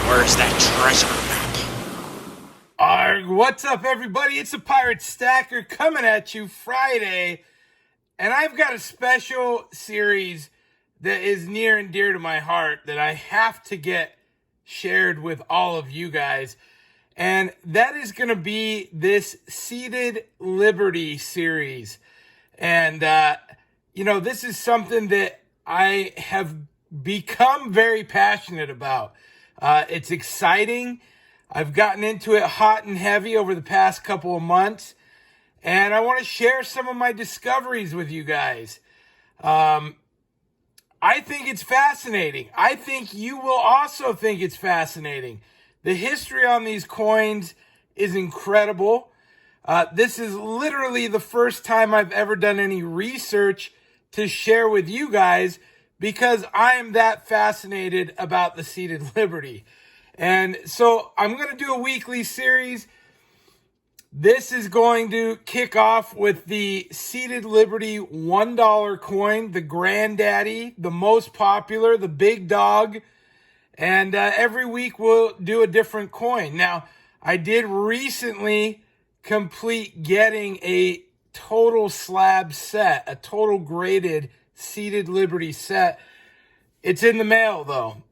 Where's that treasure map? Arg, what's up, everybody? It's a Pirate Stacker coming at you Friday, and I've got a special series that is near and dear to my heart that I have to get shared with all of you guys, and that is going to be this Seated Liberty series. And, this is something that I have become very passionate about. It's exciting. I've gotten into it hot and heavy over the past couple of months, and I want to share some of my discoveries with you guys. I think it's fascinating. I think you will also think it's fascinating. The history on these coins is incredible. This is literally the first time I've ever done any research to share with you guys because I am that fascinated about the Seated Liberty. And so I'm going to do a weekly series. This is going to kick off with the Seated Liberty $1 coin, the granddaddy, the most popular, the big dog. And every week we'll do a different coin. Now, I did recently complete getting a total slab set, a total graded Seated Liberty set. It's in the mail, though.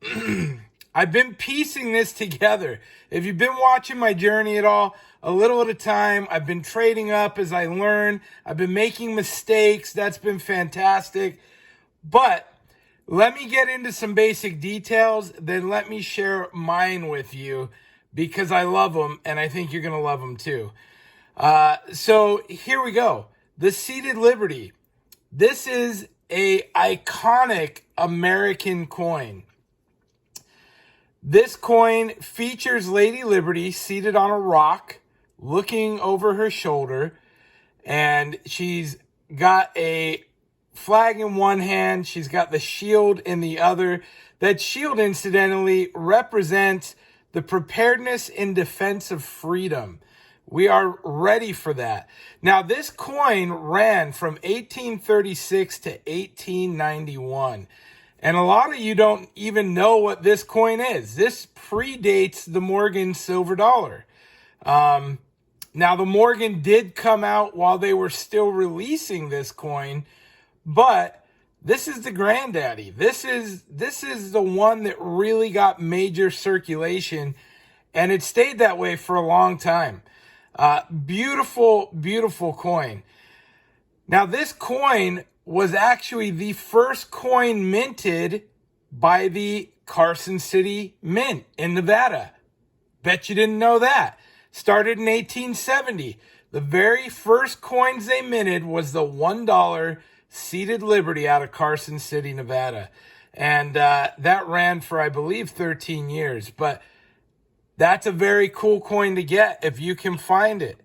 I've been piecing this together. If you've been watching my journey at all, a little at a time, I've been trading up as I learn. I've been making mistakes. That's been fantastic. But let me get into some basic details, then let me share mine with you because I love them, and I think you're going to love them too. So here we go. The Seated Liberty. This is an iconic American coin. This coin features Lady Liberty seated on a rock, looking over her shoulder, and she's got a flag in one hand. She's got the shield in the other. That shield, incidentally, represents the preparedness in defense of freedom. We are ready for that. Now, this coin ran from 1836 to 1891. And a lot of you don't even know what this coin is. This predates the Morgan silver dollar. Now, the Morgan did come out while they were still releasing this coin, but this is the granddaddy. This is the one that really got major circulation, and it stayed that way for a long time. Beautiful, beautiful coin. Now, this coin was actually the first coin minted by the Carson City Mint in Nevada. Bet you didn't know that. Started in 1870. The very first coins they minted was the $1 Seated Liberty out of Carson City, Nevada. And that ran for, I believe, 13 years. But that's a very cool coin to get if you can find it.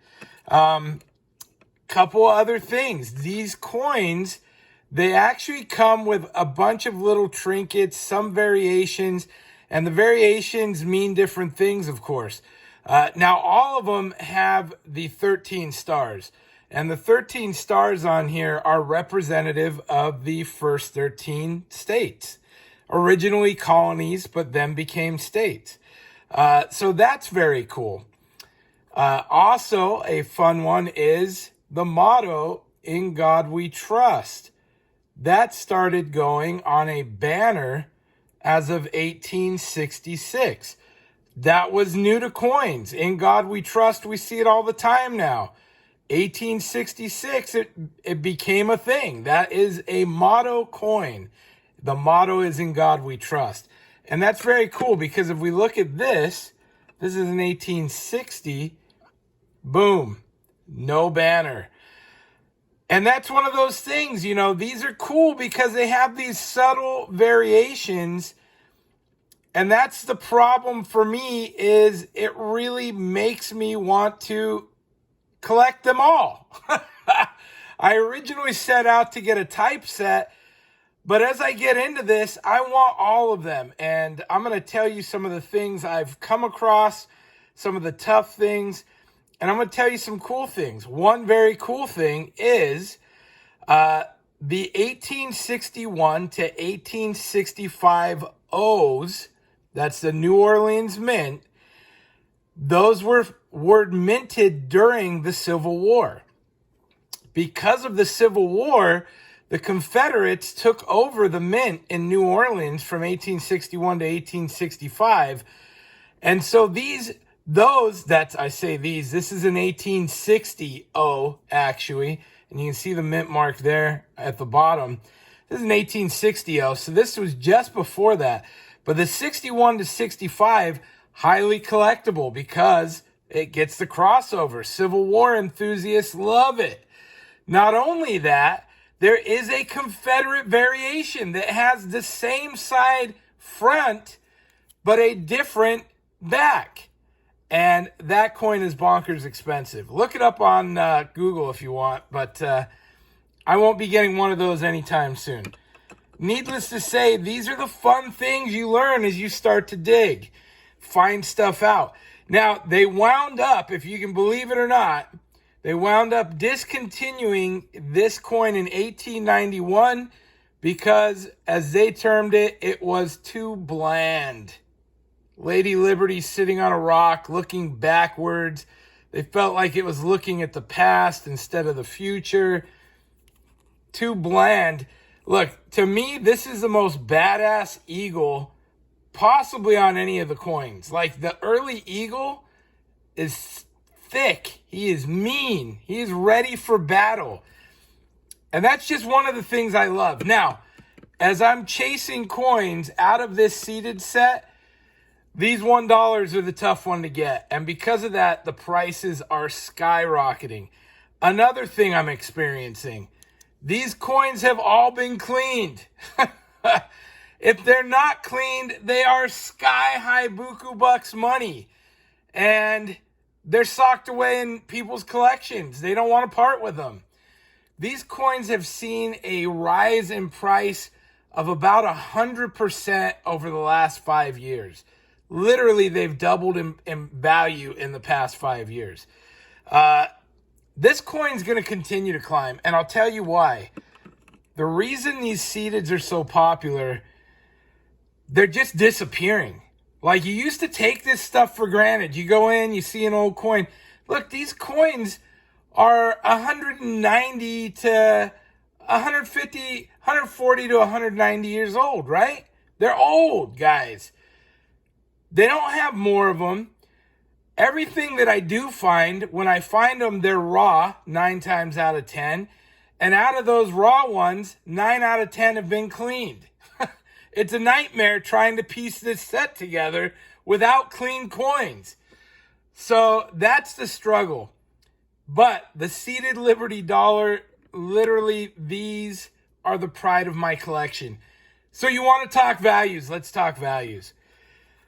Couple other things. These coins, they actually come with a bunch of little trinkets, some variations, and the variations mean different things, of course. Now, all of them have the 13 stars, and the 13 stars on here are representative of the first 13 states. Originally colonies, but then became states. So that's very cool. Also, a fun one is the motto, "In God We Trust." That started going on a banner as of 1866. That was new to coins. "In God We Trust," we see it all the time now. 1866, it became a thing. That is a motto coin. The motto is "In God We Trust." And that's very cool because if we look at this is an 1860, boom, no banner. And that's one of those things, these are cool because they have these subtle variations. And that's the problem for me, is it really makes me want to collect them all. I originally set out to get a typeset, but as I get into this, I want all of them. And I'm going to tell you some of the things I've come across, some of the tough things, and I'm going to tell you some cool things. One very cool thing is the 1861 to 1865 O's That's the New Orleans Mint. Those were minted during the Civil War. Because of the Civil War, the Confederates took over the mint in New Orleans from 1861 to 1865. And so this is an 1860 actually. And you can see the mint mark there at the bottom. This is an 1860 so this was just before that. But the 61 to 65, highly collectible because it gets the crossover. Civil War enthusiasts love it. Not only that, there is a Confederate variation that has the same side front, but a different back. And that coin is bonkers expensive. Look it up on Google if you want, but I won't be getting one of those anytime soon. Needless to say, these are the fun things you learn as you start to dig, find stuff out. Now, they wound up, if you can believe it or not, they wound up discontinuing this coin in 1891 because, as they termed it, it was too bland. Lady Liberty sitting on a rock looking backwards. They felt like it was looking at the past instead of the future. Too bland. Look, to me, this is the most badass eagle possibly on any of the coins. Like, the early eagle is thick. He is mean. He is ready for battle. And that's just one of the things I love. Now, as I'm chasing coins out of this seeded set, these $1 are the tough one to get. And because of that, the prices are skyrocketing. Another thing I'm experiencing, these coins have all been cleaned. If they're not cleaned, they are sky-high buku bucks money. And they're socked away in people's collections. They don't want to part with them. These coins have seen a rise in price of about 100% over the last 5 years. Literally, they've doubled in value in the past 5 years. This coin's going to continue to climb, and I'll tell you why. The reason these seededs are so popular, they're just disappearing. Like, you used to take this stuff for granted. You go in, you see an old coin. Look, these coins are 190 to 150, 140 to 190 years old, right? They're old, guys. They don't have more of them. Everything that I do find, when I find them, they're raw 9 times out of 10. And out of those raw ones, 9 out of 10 have been cleaned. It's a nightmare trying to piece this set together without clean coins. So that's the struggle. But the seeded Liberty dollar, literally, these are the pride of my collection. So you want to talk values? Let's talk values.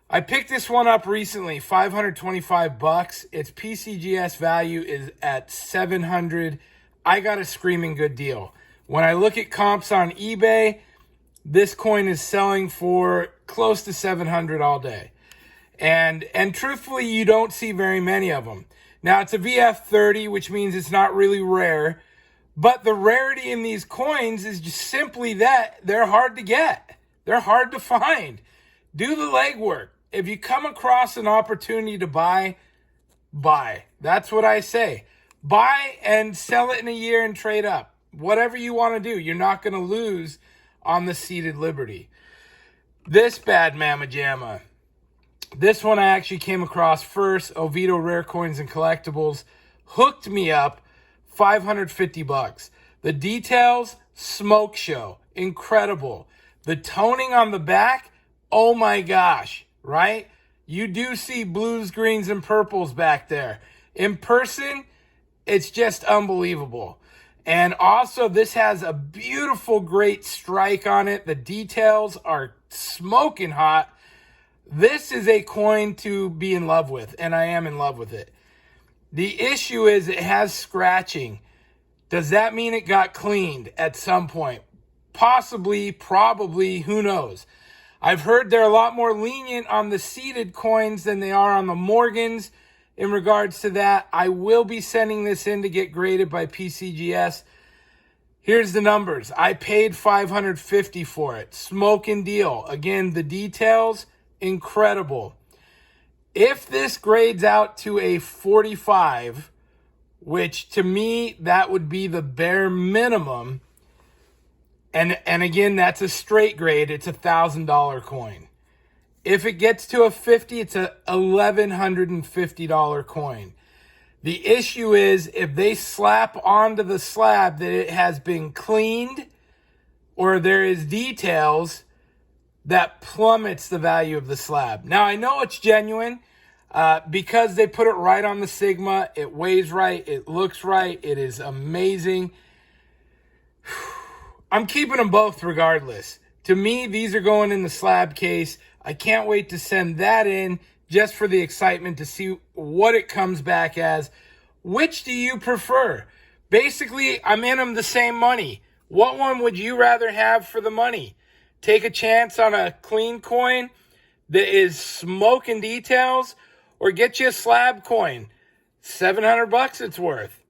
I picked this one up recently, $525. Its PCGS value is at $700. I got a screaming good deal. When I look at comps on eBay, this coin is selling for close to $700 all day. And truthfully, you don't see very many of them. Now, it's a VF30, which means it's not really rare. But the rarity in these coins is just simply that they're hard to get. They're hard to find. Do the legwork. If you come across an opportunity to buy, buy. That's what I say. Buy and sell it in a year and trade up. Whatever you want to do. You're not going to lose on the seeded Liberty. This bad mamma jamma. This one I actually came across first. Oviedo Rare Coins and Collectibles hooked me up. $550. The details, smoke show. Incredible. The toning on the back, oh my gosh, right? You do see blues, greens, and purples back there. In person, it's just unbelievable. And also, this has a beautiful, great strike on it. The details are smoking hot. This is a coin to be in love with, and I am in love with it. The issue is it has scratching. Does that mean it got cleaned at some point? Possibly, probably, who knows? I've heard they're a lot more lenient on the seeded coins than they are on the Morgans. In regards to that, I will be sending this in to get graded by PCGS. Here's the numbers. I paid $550 for it. Smoking deal. Again, the details, incredible. If this grades out to a 45, which to me, that would be the bare minimum. And again, that's a straight grade. It's $1,000 coin. If it gets to a 50, it's a $1,150 coin. The issue is if they slap onto the slab that it has been cleaned or there is details, that plummets the value of the slab. Now, I know it's genuine because they put it right on the Sigma. It weighs right. It looks right. It is amazing. I'm keeping them both regardless. To me, these are going in the slab case. I can't wait to send that in just for the excitement to see what it comes back as. Which do you prefer? Basically, I'm in them the same money. What one would you rather have for the money? Take a chance on a clean coin that is smoke and details, or get you a slab coin? $700 it's worth.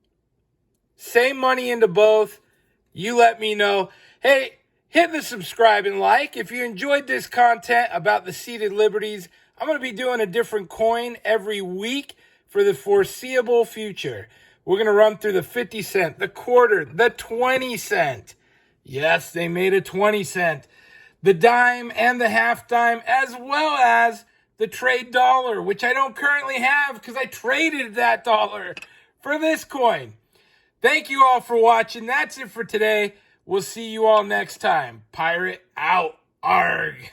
Same money into both. You let me know. Hey, hit the subscribe and like. If you enjoyed this content about the seated liberties, I'm going to be doing a different coin every week for the foreseeable future. We're going to run through the 50 cent, the quarter, the 20 cent. Yes, they made a 20 cent. The dime and the half dime, as well as the trade dollar, which I don't currently have because I traded that dollar for this coin. Thank you all for watching. That's it for today. We'll see you all next time. Pirate out. Arg.